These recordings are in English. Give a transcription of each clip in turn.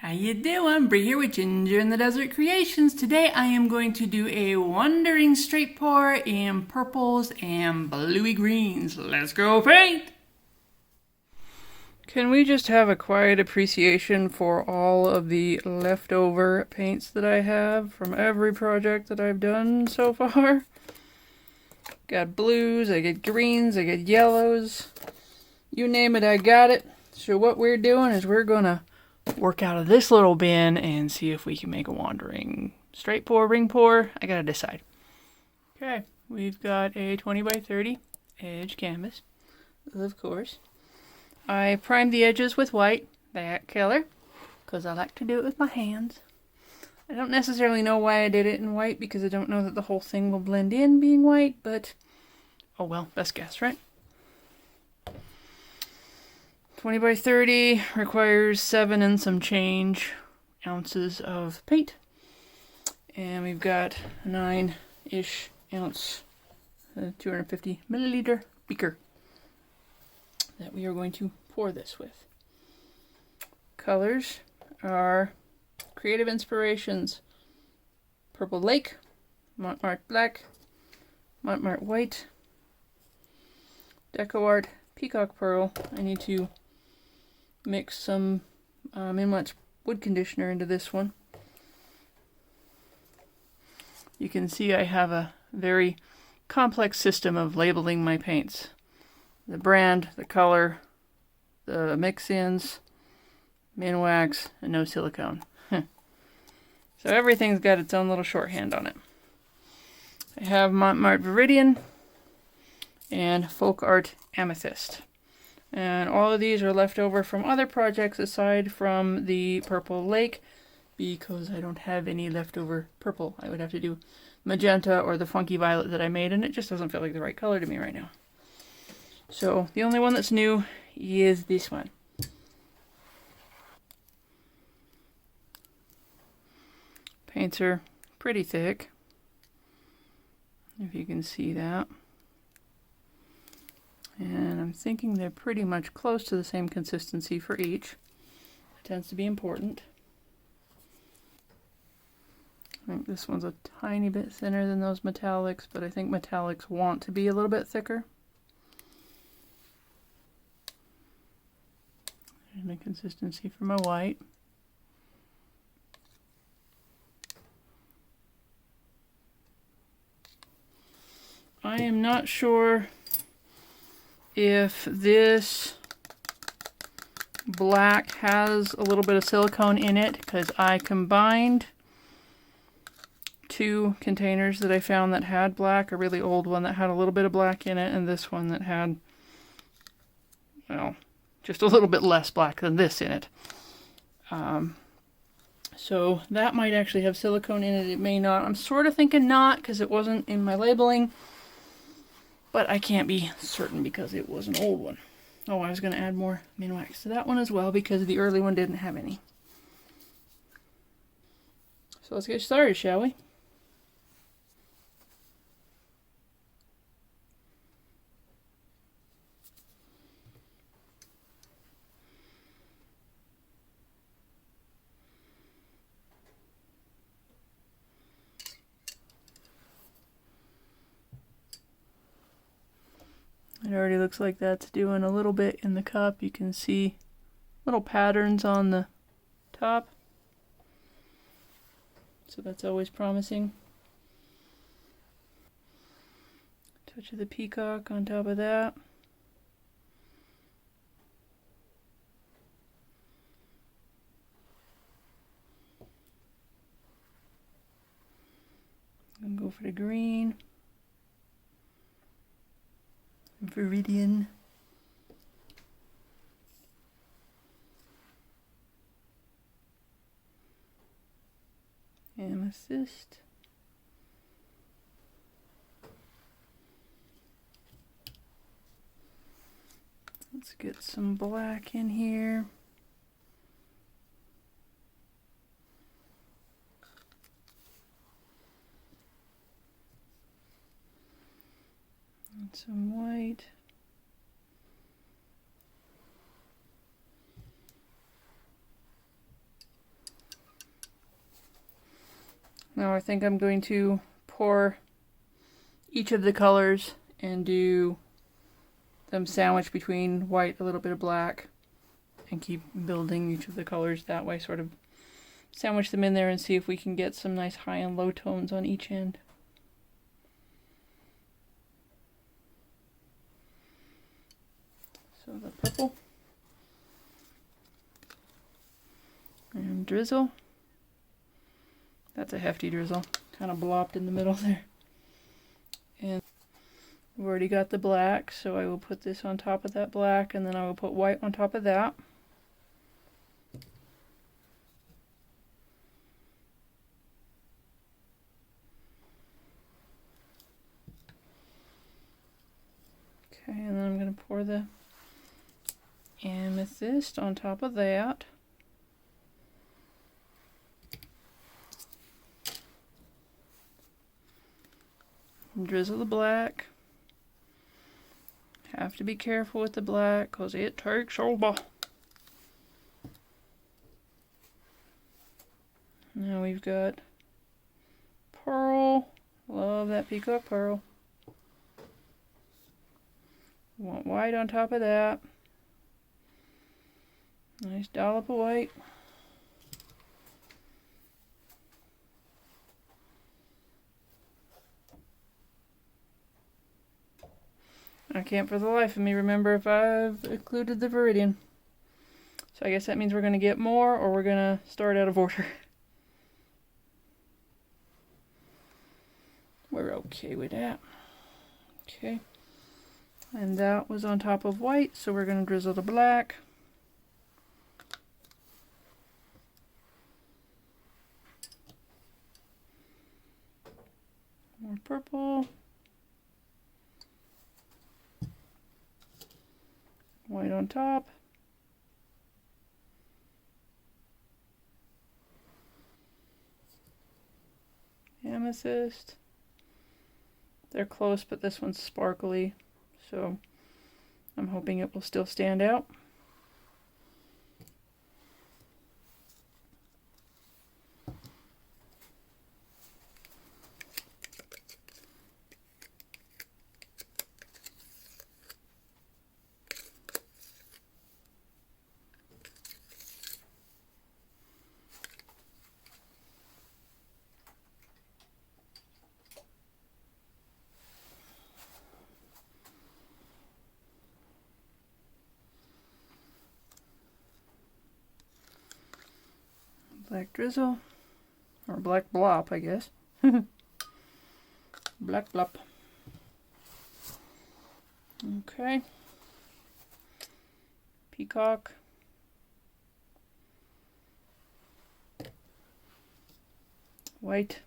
How you doing? Bree here with Ginger in the Desert Creations. Today I am going to do a wandering straight pour in purples and bluey greens. Let's go paint! Can we just have a quiet appreciation for all of the leftover paints that I have from every project that I've done so far? Got blues, I get greens, I get yellows. You name it, I got it. So what we're doing is we're gonna work out of this little bin and see if we can make a wandering straight pour, ring pour. I gotta decide. Okay, we've got a 20 by 30 edge canvas, of course. I primed the edges with white, that color, because I like to do it with my hands. I don't necessarily know why I did it in white, because I don't know that the whole thing will blend in being white, but oh well, best guess, right? 20 by 30 requires 7 and some change ounces of paint. And we've got a 9-ish ounce, 250 milliliter beaker that we are going to pour this with. Colors are Creative Inspirations, Purple Lake, Mont Black, Mont White, DecoArt, Peacock Pearl. I need to mix some Mont wood conditioner into this one. You can see I have a very complex system of labeling my paints. The brand, the color, the mix-ins, min wax, and no silicone. So everything's got its own little shorthand on it. I have Mont Veridian and FolkArt Amethyst. And all of these are left over from other projects aside from the Purple Lake, because I don't have any leftover purple. I would have to do magenta or the funky violet that I made, and it just doesn't feel like the right color to me right now. So the only one that's new is this one. Paints are pretty thick, if you can see that. And I'm thinking they're pretty much close to the same consistency for each. It tends to be important. I think this one's a tiny bit thinner than those metallics, but I think metallics want to be a little bit thicker. And the consistency for my white. I am not sure if this black has a little bit of silicone in it, because I combined 2 containers that I found that had black, a really old one that had a little bit of black in it, and this one that had, well, just a little bit less black than this in it. So that might actually have silicone in it, it may not. I'm sort of thinking not, because it wasn't in my labeling. But I can't be certain because it was an old one. Oh, I was going to add more min wax to that one as well because the early one didn't have any. So let's get started, shall we? It already looks like that's doing a little bit in the cup. You can see little patterns on the top. So that's always promising. Touch of the peacock on top of that. I'm gonna go for the green. Veridian. Amethyst. Let's get some black in here. And some white. Now I think I'm going to pour each of the colors and do them sandwiched between white, a little bit of black, and keep building each of the colors that way, sort of sandwich them in there and see if we can get some nice high and low tones on each end. So the purple and drizzle. That's a hefty drizzle, kind of blopped in the middle there. And we've already got the black, so I will put this on top of that black, and then I will put white on top of that. Okay, and then I'm going to pour the amethyst on top of that. And drizzle the black. Have to be careful with the black because it takes over. Now we've got pearl. Love that peacock pearl. Want white on top of that. Nice dollop of white. I can't for the life of me remember if I've included the Veridian. So I guess that means we're going to get more, or we're going to start out of order. We're okay with that. Okay. And that was on top of white, so we're going to drizzle the black. More purple. White on top. Amethyst. They're close, but this one's sparkly, so I'm hoping it will still stand out. Black drizzle, or black blop, I guess. Black blop. Okay. Peacock. White.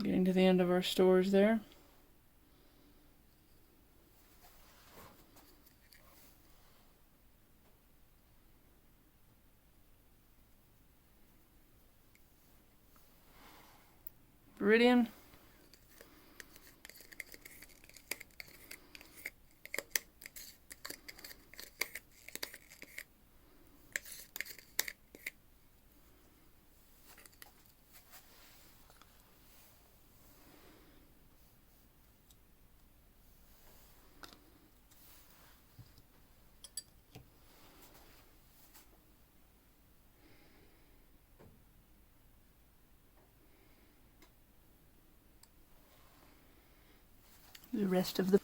Getting to the end of our stores there. Veridian. The rest of the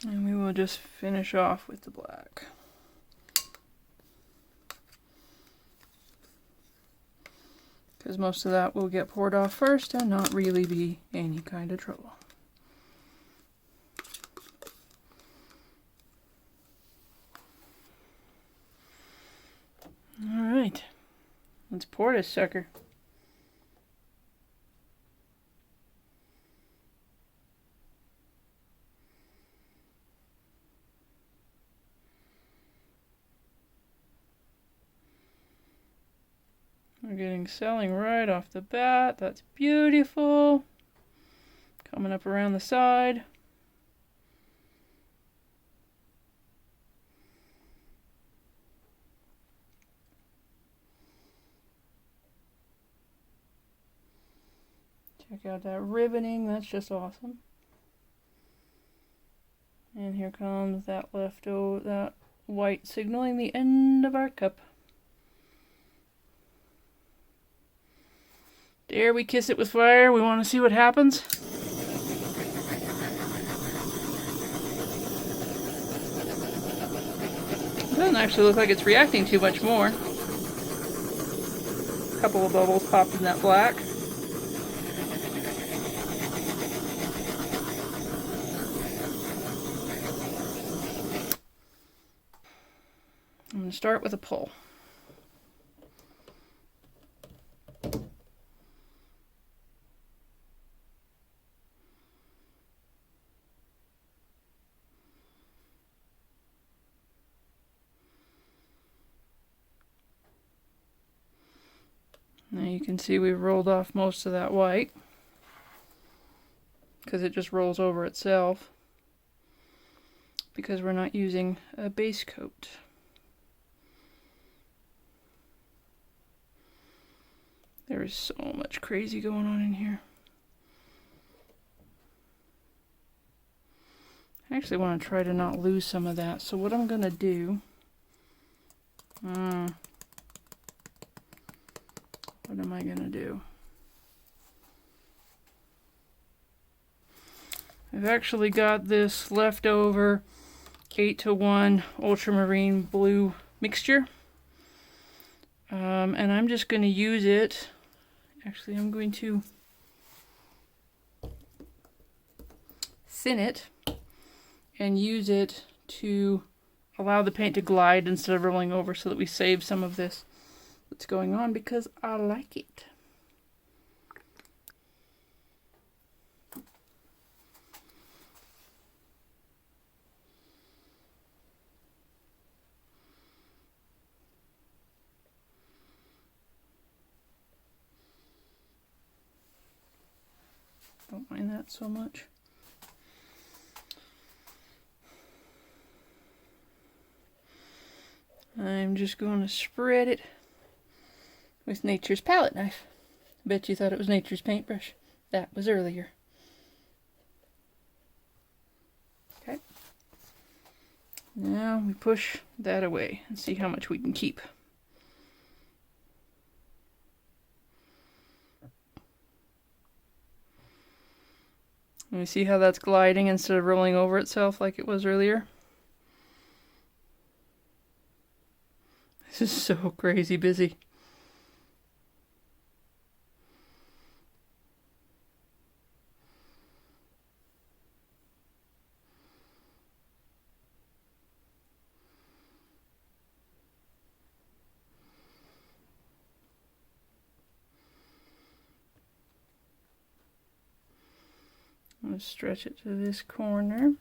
and we will just finish off with the black. Because most of that will get poured off first and not really be any kind of trouble. Let's pour this sucker. We're getting selling right off the bat. That's beautiful. Coming up around the side. Check out that ribboning, that's just awesome. And here comes that leftover, that white signaling the end of our cup. Dare we kiss it with fire? We want to see what happens. It doesn't actually look like it's reacting too much more. A couple of bubbles popped in that black. I'm going to start with a pull. Now you can see we've rolled off most of that white because it just rolls over itself because we're not using a base coat. There is so much crazy going on in here. I actually want to try to not lose some of that. So what I'm going to do... what am I going to do? I've actually got this leftover 8:1 ultramarine blue mixture. And I'm just going to use it. Actually, I'm going to thin it and use it to allow the paint to glide instead of rolling over so that we save some of this that's going on because I like it. Don't mind that so much. I'm just going to spread it with nature's palette knife. Bet you thought it was nature's paintbrush. That was earlier. Okay. Now we push that away and see how much we can keep. And we see how that's gliding instead of rolling over itself like it was earlier. This is so crazy busy. I'm going to stretch it to this corner.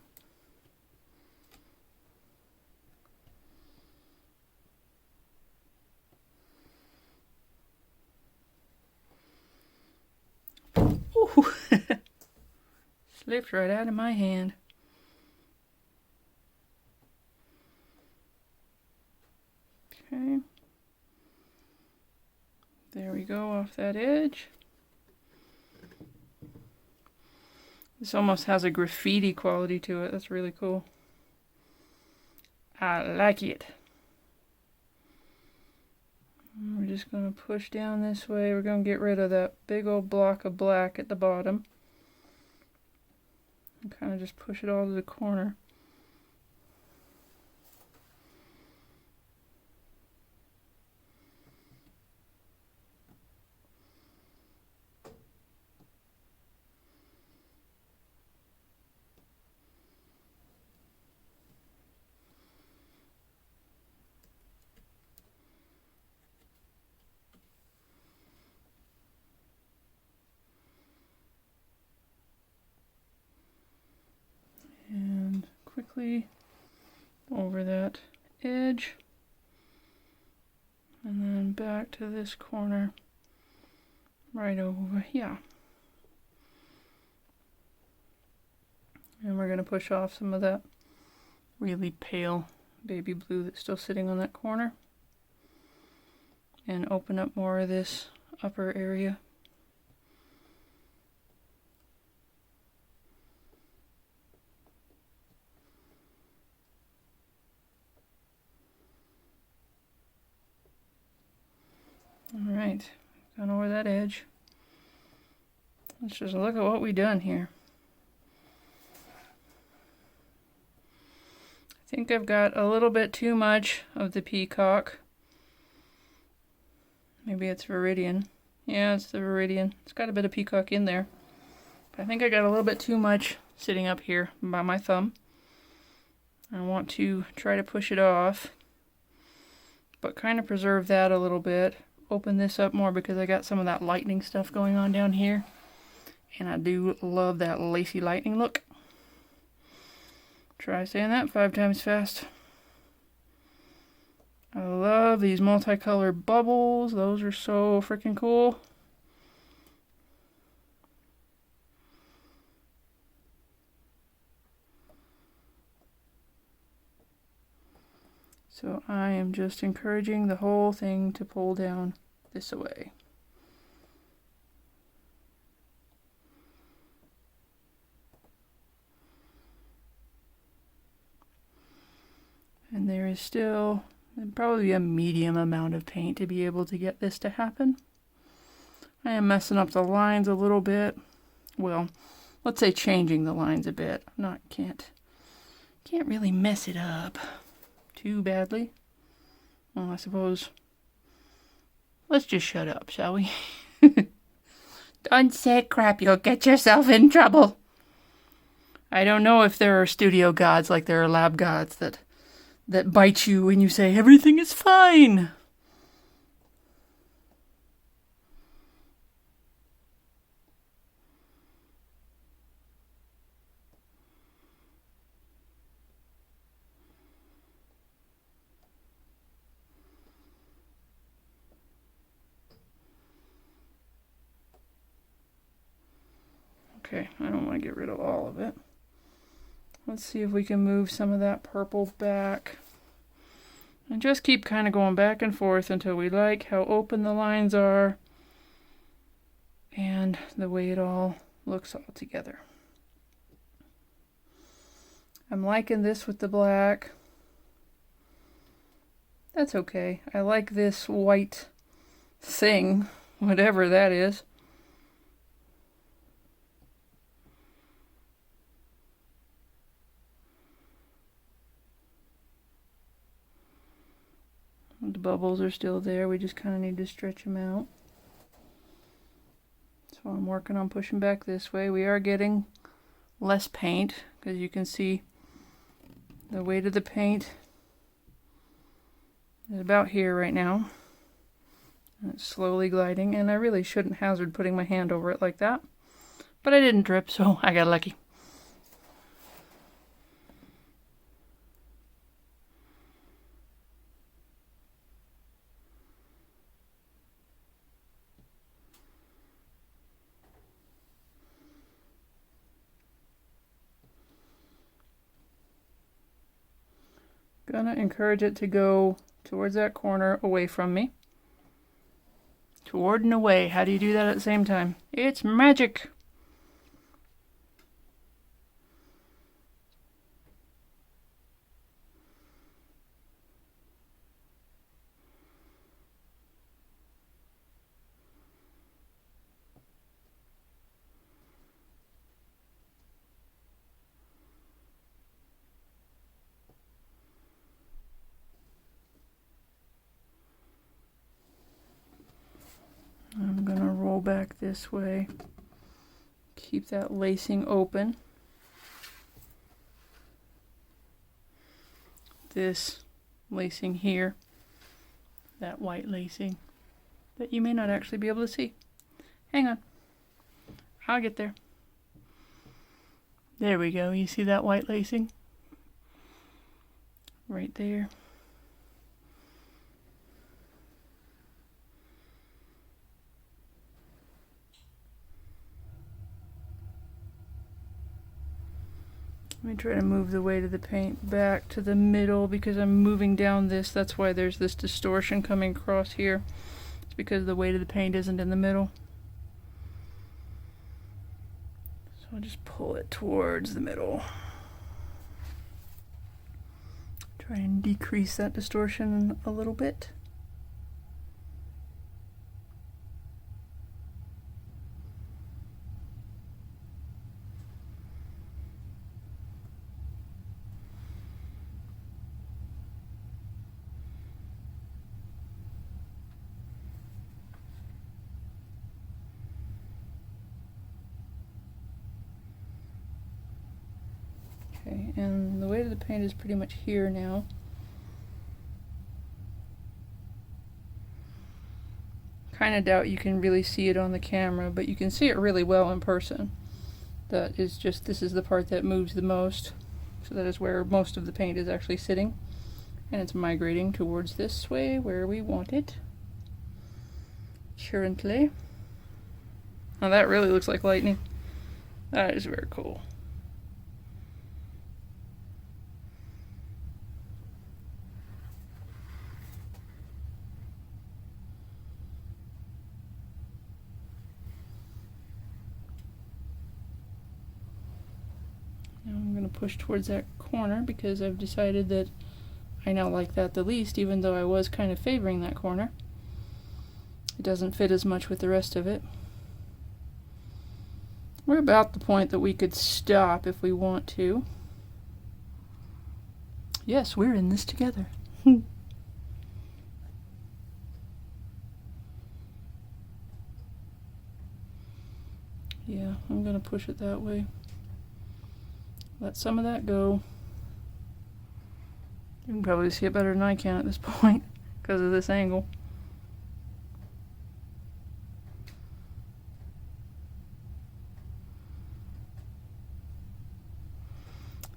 Ooh. Slipped right out of my hand. Okay. There we go, off that edge. This almost has a graffiti quality to it. That's really cool. I like it. We're just going to push down this way. We're going to get rid of that big old block of black at the bottom. And kind of just push it all to the corner. directly over that edge. And then back to this corner, right over here. And we're going to push off some of that really pale baby blue that's still sitting on that corner. And open up more of this upper area. Alright, gone over that edge. Let's just look at what we done here. I think I've got a little bit too much of the Peacock. Maybe it's Veridian. Yeah, it's the Veridian. It's got a bit of Peacock in there. But I think I got a little bit too much sitting up here by my thumb. I want to try to push it off, but kind of preserve that a little bit. Open this up more because I got some of that lightning stuff going on down here. And I do love that lacy lightning look. Try saying that 5 times fast. I love these multicolored bubbles. Those are so freaking cool. So I am just encouraging the whole thing to pull down this way. And there is still probably a medium amount of paint to be able to get this to happen. I am messing up the lines a little bit. Well, let's say changing the lines a bit. Can't really mess it up too badly. Well, I suppose let's just shut up, shall we? Don't say crap, you'll get yourself in trouble. I don't know if there are studio gods like there are lab gods that bite you when you say everything is fine. Okay, I don't want to get rid of all of it. Let's see if we can move some of that purple back. And just keep kind of going back and forth until we like how open the lines are and the way it all looks all together. I'm liking this with the black. That's okay. I like this white thing, whatever that is. The bubbles are still there. We just kind of need to stretch them out. So I'm working on pushing back this way. We are getting less paint because you can see the weight of the paint is about here right now. And it's slowly gliding, and I really shouldn't hazard putting my hand over it like that. But I didn't drip, so I got lucky. Gonna encourage it to go towards that corner away from me. Toward and away. How do you do that at the same time? It's magic! I'm going to roll back this way, keep that lacing open. This lacing here, that white lacing that you may not actually be able to see. Hang on, I'll get there. There we go, you see that white lacing? right there. Let me try to move the weight of the paint back to the middle because I'm moving down this. That's why there's this distortion coming across here. It's because the weight of the paint isn't in the middle. So I'll just pull it towards the middle. Try and decrease that distortion a little bit. Okay, and the weight of the paint is pretty much here now. Kind of doubt you can really see it on the camera, but you can see it really well in person. That is just, this is the part that moves the most. So that is where most of the paint is actually sitting. And it's migrating towards this way where we want it currently. Now that really looks like lightning. That is very cool. Now I'm going to push towards that corner because I've decided that I now like that the least, even though I was kind of favoring that corner. It doesn't fit as much with the rest of it. We're about the point that we could stop if we want to. Yes, we're in this together. Yeah, I'm going to push it that way. Let some of that go. You can probably see it better than I can at this point because of this angle.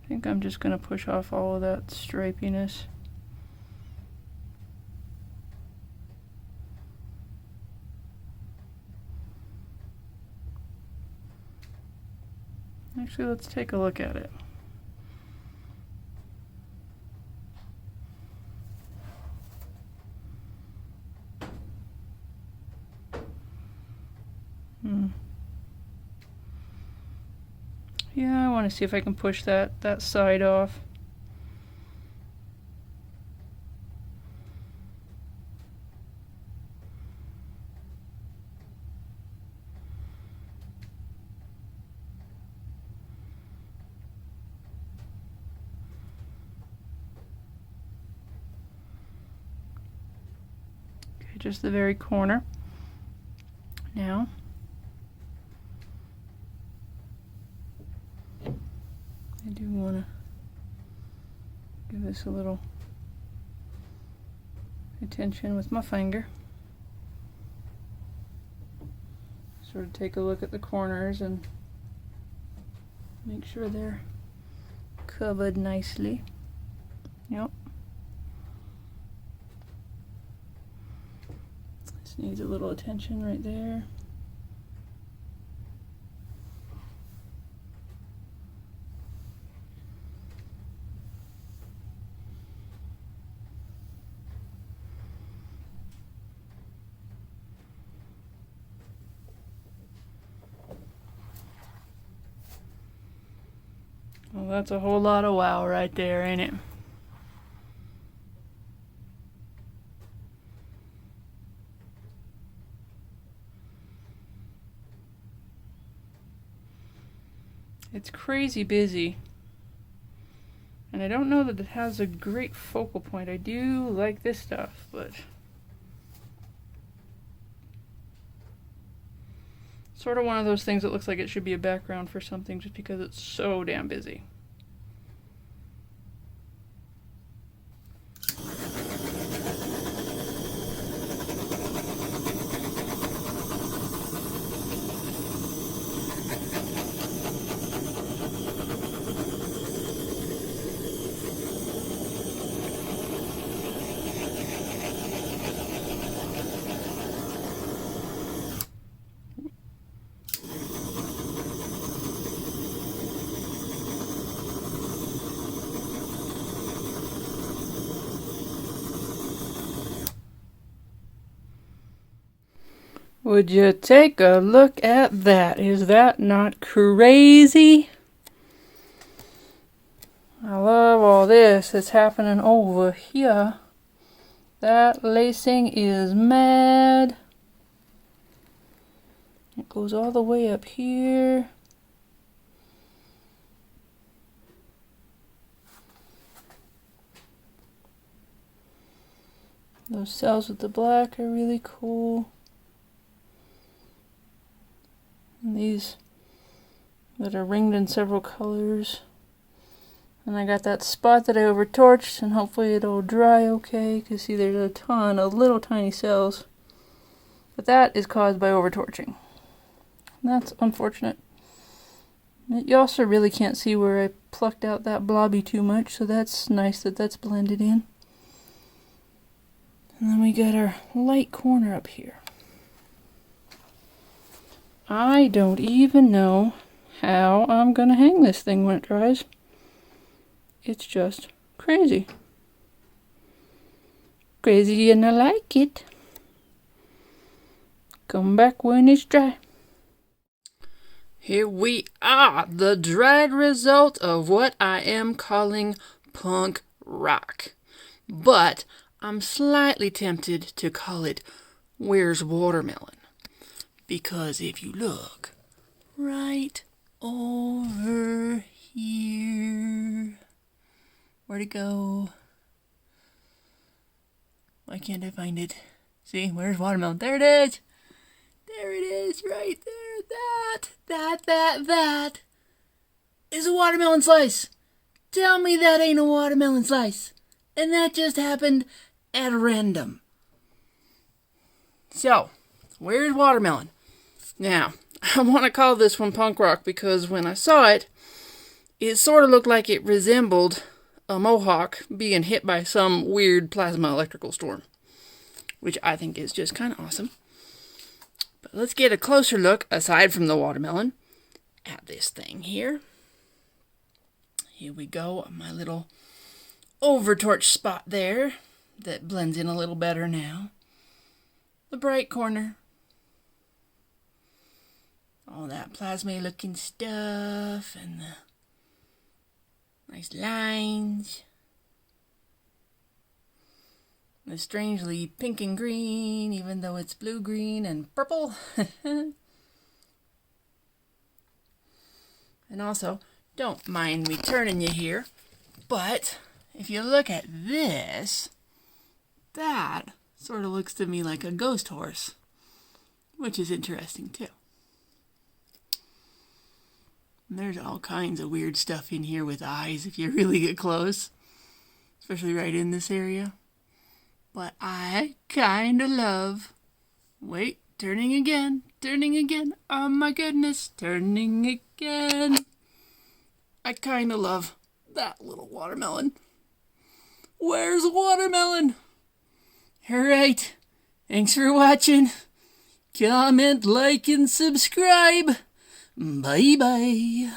I think I'm just going to push off all of that stripiness. Actually, let's take a look at it. Yeah, I want to see if I can push that side off. Just the very corner. Now, I do want to give this a little attention with my finger. Sort of take a look at the corners and make sure they're covered nicely. Yep. Needs a little attention right there. Well, that's a whole lot of wow right there, ain't it? It's crazy busy, and I don't know that it has a great focal point. I do like this stuff, but sort of one of those things that looks like it should be a background for something just because it's so damn busy. Would you take a look at that? Is that not crazy? I love all this that's happening over here. That lacing is mad. It goes all the way up here. Those cells with the black are really cool. And these that are ringed in several colors. And I got that spot that I over torched, and hopefully it'll dry okay, because see there's a ton of little tiny cells. But that is caused by over torching. And that's unfortunate. You also really can't see where I plucked out that blobby too much, so that's nice that that's blended in. And then we got our light corner up here. I don't even know how I'm gonna hang this thing when it dries. It's just crazy. Crazy and I like it. Come back when it's dry. Here we are, the dried result of what I am calling punk rock. But I'm slightly tempted to call it Where's Watermelon? Because if you look right over here, where'd it go? Why can't I find it? See, where's watermelon? There it is! There it is, right there. That is a watermelon slice. Tell me that ain't a watermelon slice. And that just happened at random. So, where's watermelon? Now, I want to call this one punk rock because when I saw it, it sort of looked like it resembled a mohawk being hit by some weird plasma electrical storm, which I think is just kind of awesome. But let's get a closer look, aside from the watermelon, at this thing here. Here we go, my little overtorch spot there that blends in a little better now. The bright corner. All that plasma looking stuff and the nice lines. The strangely pink and green, even though it's blue, green, and purple. And also, don't mind me turning you here, but if you look at this, that sort of looks to me like a ghost horse, which is interesting too. And there's all kinds of weird stuff in here with eyes if you really get close, especially right in this area. But I kind of love, wait, turning again, oh my goodness, turning again. I kind of love that little watermelon. Where's watermelon? Alright, thanks for watching. Comment, like, and subscribe. Bye-bye.